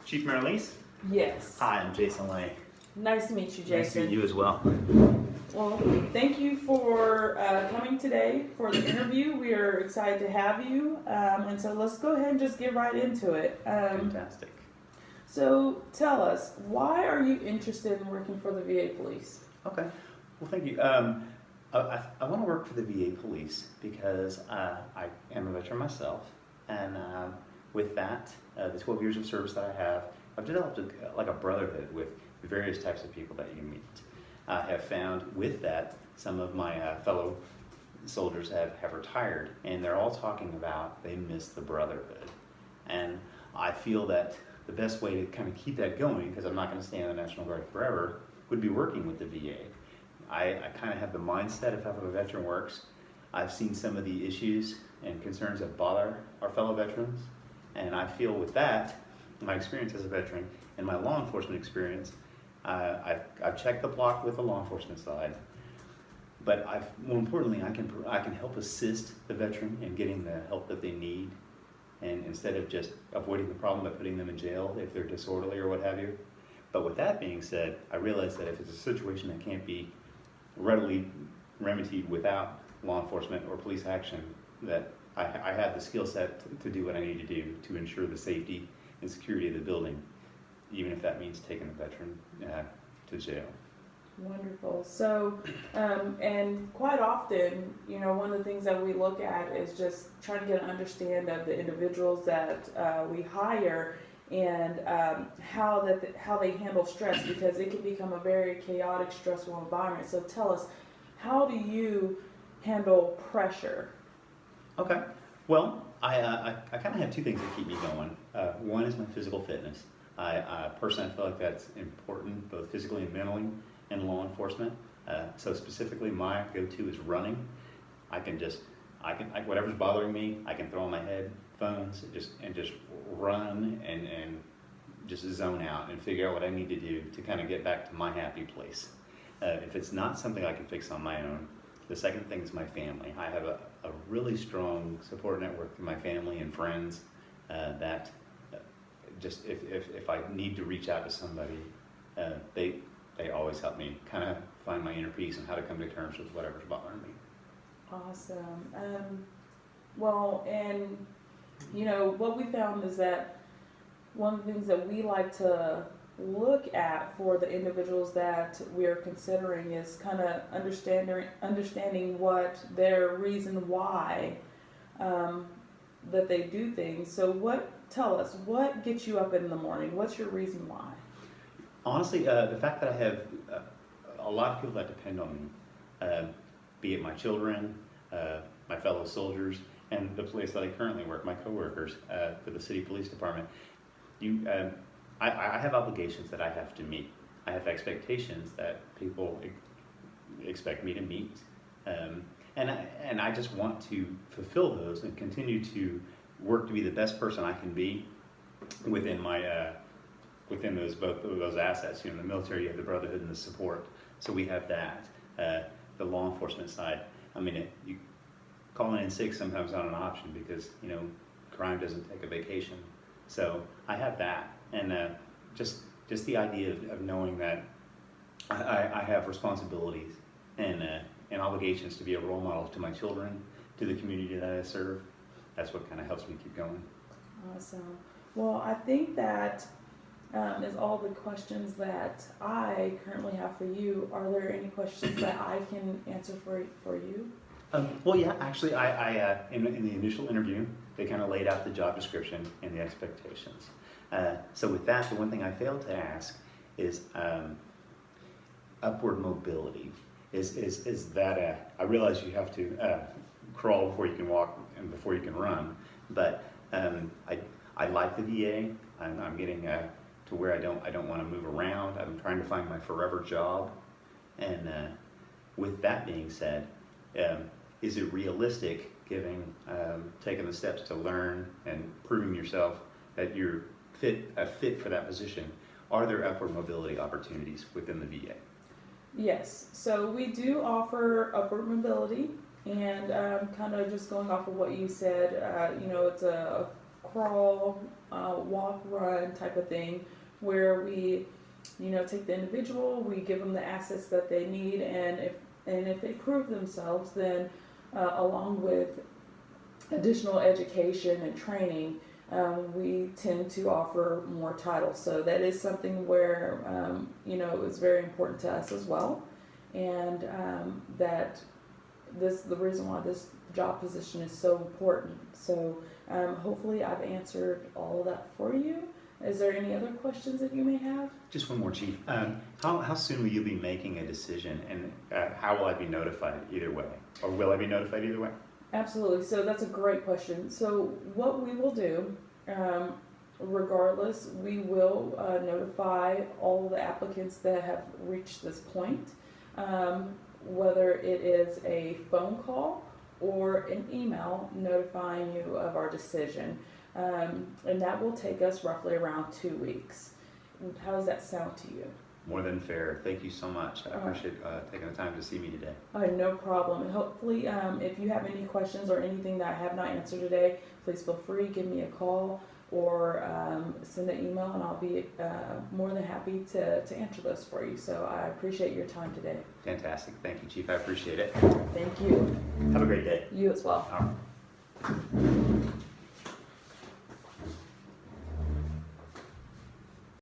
Chief Marlise? Yes. Hi, I'm Jason Lay. Nice to meet you, Jason. Nice to meet you as well. Well, thank you for coming today for the interview. We are excited to have you. And so let's go ahead and just get right into it. Fantastic. So tell us, why are you interested in working for the VA Police? Okay. Well, thank you. I want to work for the VA Police because I am a veteran myself. And with that, the 12 years of service that I have, I've developed a brotherhood with the various types of people that you meet. I have found with that, some of my fellow soldiers have retired, and they're all talking about they miss the brotherhood. And I feel that the best way to kind of keep that going, because I'm not going to stay in the National Guard forever, would be working with the VA. I kind of have the mindset of how a veteran works. I've seen some of the issues and concerns that bother our fellow veterans, and I feel with that, my experience as a veteran and my law enforcement experience, I've checked the block with the law enforcement side, but more importantly, I can help assist the veteran in getting the help that they need, and instead of just avoiding the problem by putting them in jail if they're disorderly or what have you. But with that being said, I realize that if it's a situation that can't be readily remedied without law enforcement or police action, that I have the skill set to do what I need to do to ensure the safety and security of the building, even if that means taking the veteran to jail. Wonderful. So, and quite often, you know, one of the things that we look at is just trying to get an understanding of the individuals that we hire and how they handle stress, because it can become a very chaotic, stressful environment. So tell us, how do you handle pressure? Okay. Well, I kind of have two things that keep me going. One is my physical fitness. I personally feel like that's important, both physically and mentally, in law enforcement. So specifically, my go-to is running. Whatever's bothering me, I can throw on my headphones and just run and just zone out and figure out what I need to do to kind of get back to my happy place. If it's not something I can fix on my own, the second thing is my family. I have a really strong support network through my family and friends that just if I need to reach out to somebody, they always help me kind of find my inner peace and how to come to terms with whatever's bothering me. Awesome. Well, and you know, what we found is that one of the things that we like to look at for the individuals that we're considering is kind of understanding what their reason why that they do things. So tell us, what gets you up in the morning? What's your reason why? Honestly, the fact that I have a lot of people that depend on me, be it my children, my fellow soldiers, and the place that I currently work, my coworkers for the city police department. I have obligations that I have to meet. I have expectations that people expect me to meet, and I just want to fulfill those and continue to work to be the best person I can be within my within both of those assets. You know, in the military, you have the brotherhood and the support. So we have that. The law enforcement side. I mean, calling in sick sometimes not an option because crime doesn't take a vacation. So I have that, and just the idea of knowing that I have responsibilities and obligations to be a role model to my children, to the community that I serve. That's what kind of helps me keep going. Awesome. Well, I think that is all the questions that I currently have for you. Are there any questions that I can answer for you? Well, yeah, actually, I in the initial interview, they kind of laid out the job description and the expectations. So with that, the one thing I failed to ask is upward mobility. Is that I realize you have to crawl before you can walk and before you can run, but I like the VA. I'm getting to where I don't want to move around. I'm trying to find my forever job, and with that being said, is it realistic, taking the steps to learn and proving yourself that you're a fit for that position? Are there upward mobility opportunities within the VA? Yes, so we do offer upward mobility, and kind of just going off of what you said, it's a crawl, walk, run type of thing, where we, take the individual, we give them the assets that they need, and if they prove themselves, then along with additional education and training, we tend to offer more titles. So that is something where, it's very important to us as well. And that the reason why this job position is so important. So hopefully I've answered all of that for you. Is there any other questions that you may have? Just one more, Chief. How soon will you be making a decision, and how will I be notified either way? Or will I be notified either way? Absolutely. So that's a great question. So what we will do, regardless, we will notify all the applicants that have reached this point, whether it is a phone call or an email notifying you of our decision. And that will take us roughly around 2 weeks. How does that sound to you? More than fair. Thank you so much. I appreciate taking the time to see me today. No problem. And hopefully, if you have any questions or anything that I have not answered today, please feel free, give me a call or send an email, and I'll be more than happy to answer those for you. So I appreciate your time today. Fantastic. Thank you, Chief. I appreciate it. Thank you. Have a great day. You as well. All right.